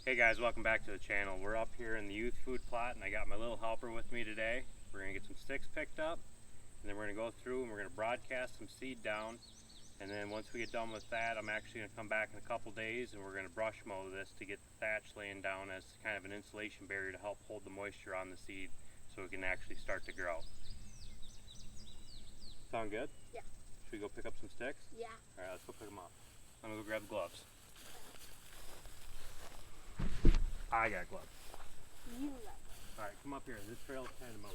Hey guys, welcome back to the channel. We're up here in the youth food plot and I got my little helper with me today. We're going to get some sticks picked up and then we're going to go through and we're going to broadcast some seed down, and then once we get done with that I'm actually going to come back in a couple days and we're going to brush mow this to get the thatch laying down as kind of an insulation barrier to help hold the moisture on the seed so it can actually start to grow. Sound good? Yeah. Should we go pick up some sticks? Yeah. Alright, let's go pick them up. I'm going to go grab the gloves. I got gloves. You got Alright, come up here. This trail's kind of mowed.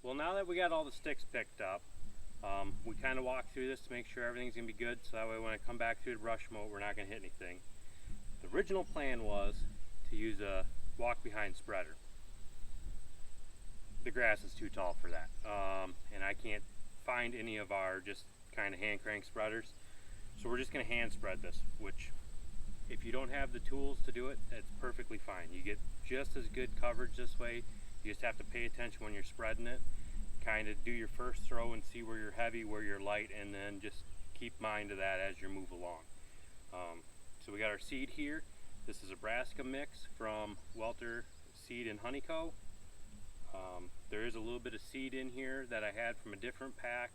Well, now that we got all the sticks picked up, we kind of walked through this to make sure everything's going to be good, so that way when I come back through the brush mow, we're not going to hit anything. The original plan was to use a walk-behind spreader. The grass is too tall for that, and I can't find any of our just kind of hand crank spreaders, so we're just going to hand spread this, which if you don't have the tools to do it, it's perfectly fine. You get just as good coverage this way. You just have to pay attention when you're spreading it. Kind of do your first throw and see where you're heavy, where you're light, and then just keep mind of that as you move along. So we got our seed here. This is a brassica mix from Welter Seed and Honey Co. There is a little bit of seed in here that I had from a different pack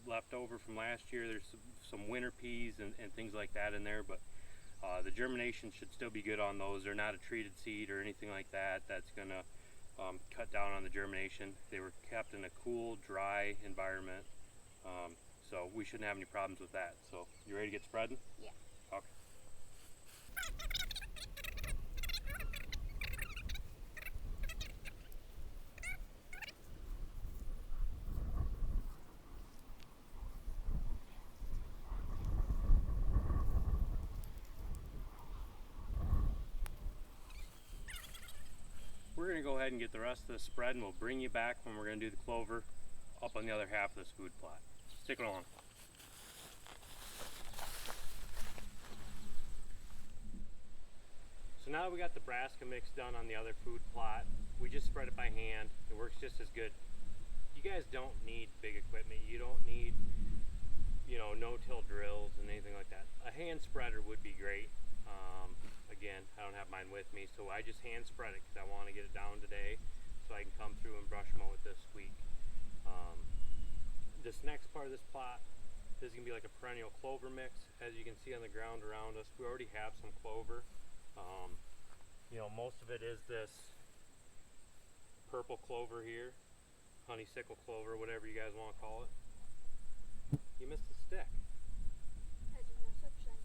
left over from last year. There's some winter peas and things like that in there, but the germination should still be good on those. They're not a treated seed or anything like that. That's gonna cut down on the germination. They were kept in a cool, dry environment, so we shouldn't have any problems with that. So, you ready to get spreading? Yeah. Okay. We're going to go ahead and get the rest of this spread, and we'll bring you back when we're going to do the clover up on the other half of this food plot. Stick along. So now that we got the brassica mix done on the other food plot, we just spread it by hand. It works just as good. You guys don't need big equipment. You don't need, no-till drills and anything like that. A hand spreader would be great. Again, I don't have mine with me, so I just hand spread it because I want to get it down today so I can come through and brush mow it this week. This next part of this plot is going to be like a perennial clover mix. As you can see on the ground around us, we already have some clover. Most of it is this purple clover here, honeysuckle clover, whatever you guys want to call it. You missed a stick. I did no such thing.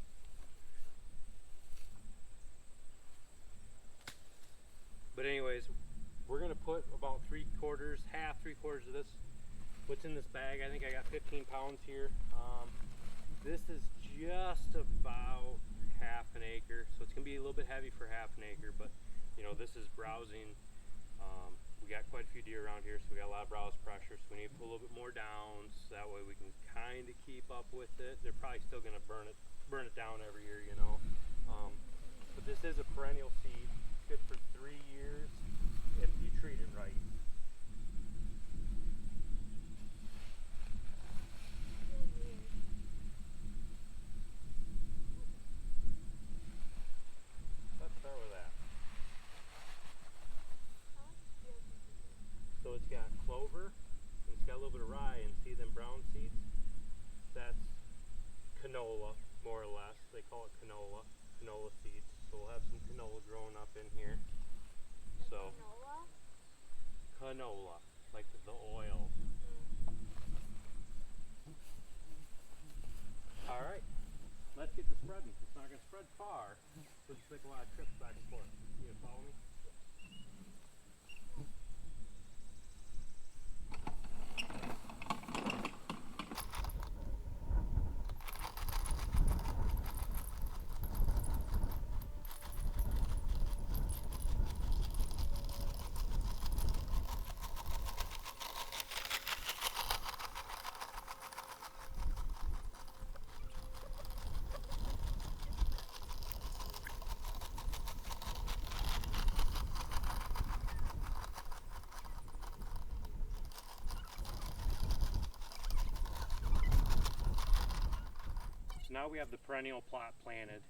But anyways, we're going to put about half three quarters of this, what's in this bag. I think I got 15 pounds here. This is just about half an acre, so it's going to be a little bit heavy for half an acre, but this is browsing. We got quite a few deer around here, so we got a lot of browse pressure, so we need to put a little bit more down, so that way we can kind of keep up with it. They're probably still going to burn it down every year, but this is a perennial seed. It's good for 3 years if you treat it right. Let's start with that. So it's got clover, and it's got a little bit of rye, and see them brown seeds? That's canola, more or less. They call it canola seeds. So we'll have some canola growing up in here. So canola, like the oil. All right, let's get to spreading. It's not going to spread far. We'll just make a lot of trips back and forth. You gonna follow me? now we have the perennial plot planted.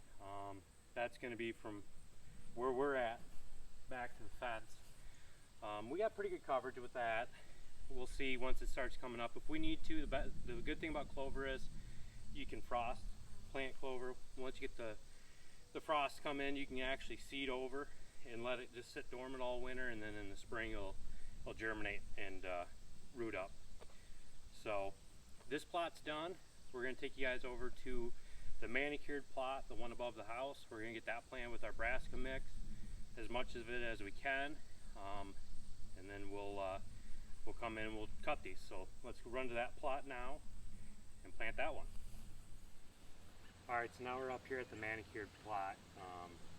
That's going to be from where we're at back to the fence. We got pretty good coverage with that. We'll see once it starts coming up. If we need to, the good thing about clover is you can frost plant clover. Once you get the frost come in, you can actually seed over and let it just sit dormant all winter, and then in the spring it'll germinate and root up. So this plot's done. We're going to take you guys over to the manicured plot, the one above the house. We're going to get that planted with our brassica mix, as much of it as we can, and then we'll come in and we'll cut these. So let's run to that plot now and plant that one. Alright, so now we're up here at the manicured plot.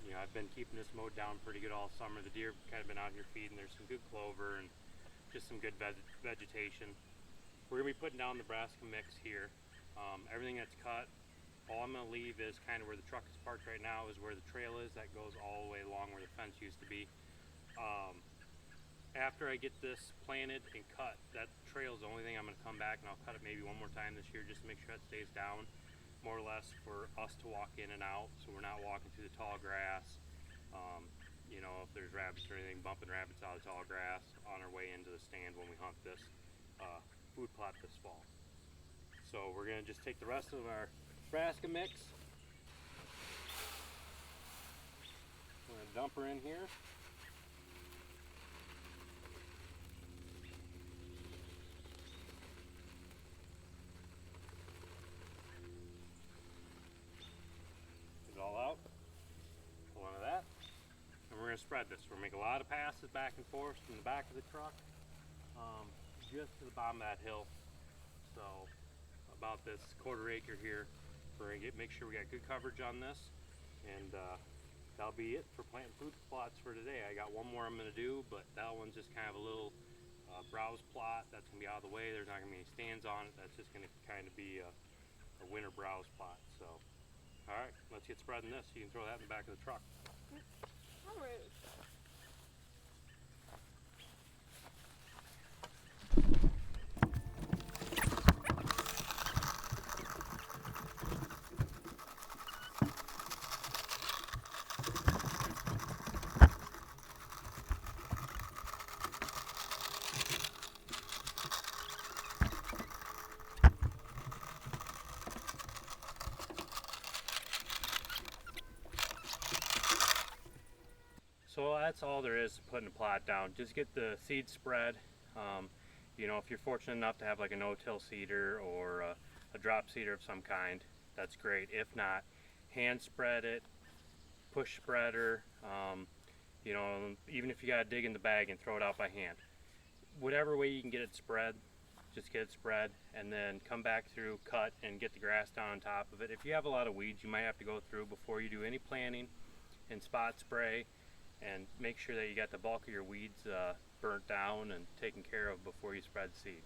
You know, I've been keeping this mowed down pretty good all summer. The deer have kind of been out here feeding. There's some good clover and just some good vegetation. We're going to be putting down the brassica mix here. Everything that's cut, all I'm going to leave is kind of where the truck is parked right now is where the trail is. That goes all the way along where the fence used to be. After I get this planted and cut, that trail is the only thing I'm going to come back, and I'll cut it maybe one more time this year just to make sure that stays down, more or less for us to walk in and out, so we're not walking through the tall grass. You know, if there's rabbits or anything, bumping rabbits out of the tall grass on our way into the stand when we hunt this food plot this fall. So we're going to just take the rest of our brassica mix. We're going to dump her in here. Get it all out. Pull onto that. And we're going to spread this. We're going to make a lot of passes back and forth from the back of the truck just to the bottom of that hill. So about this quarter acre here. We're going to make sure we got good coverage on this, and that'll be it for planting food plots for today. I got one more I'm going to do, but that one's just kind of a little browse plot. That's going to be out of the way. There's not going to be any stands on it. That's just going to kind of be a winter browse plot. So, all right, let's get spreading this. You can throw that in the back of the truck. How rude. So that's all there is to putting a plot down. Just get the seed spread. You know, if you're fortunate enough to have like a no-till seeder or a drop seeder of some kind, that's great. If not, hand spread it, push spreader, you know, even if you gotta dig in the bag and throw it out by hand. Whatever way you can get it spread, just get it spread, and then come back through, cut, and get the grass down on top of it. If you have a lot of weeds, you might have to go through before you do any planting and spot spray, and make sure that you got the bulk of your weeds burnt down and taken care of before you spread seed.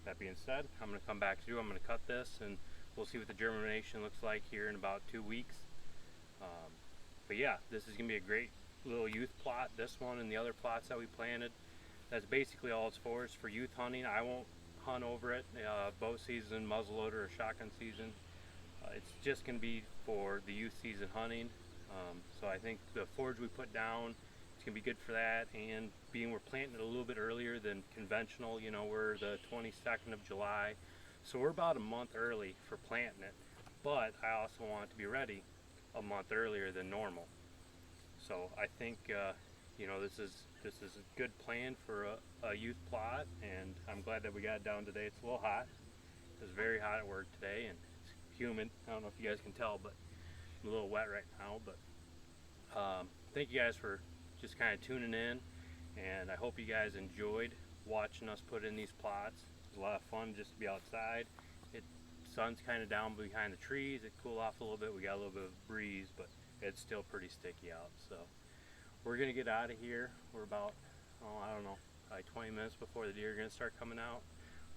That being said, I'm going to come back through, I'm going to cut this, and we'll see what the germination looks like here in about 2 weeks. But yeah, this is going to be a great little youth plot, this one and the other plots that we planted. That's basically all it's for, is for youth hunting. I won't hunt over it, bow season, muzzleloader, or shotgun season. It's just going to be for the youth season hunting. So I think the forage we put down, it's going to be good for that, and being we're planting it a little bit earlier than conventional, you know, we're the 22nd of July, so we're about a month early for planting it, but I also want it to be ready a month earlier than normal. So I think, you know, this is a good plan for a youth plot, and I'm glad that we got it down today. It's a little hot. It was very hot at work today, and it's humid. I don't know if you guys can tell, but I'm a little wet right now. But thank you guys for just kind of tuning in, and I hope you guys enjoyed watching us put in these plots. It was a lot of fun just to be outside. Sun's kind of down behind the trees. It cooled off a little bit. We got a little bit of breeze, but it's still pretty sticky out. So we're gonna get out of here. We're about, I don't know, probably 20 minutes before the deer are gonna start coming out.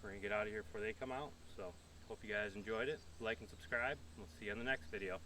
We're gonna get out of here before they come out. So hope you guys enjoyed it. Like and subscribe. We'll see you in the next video.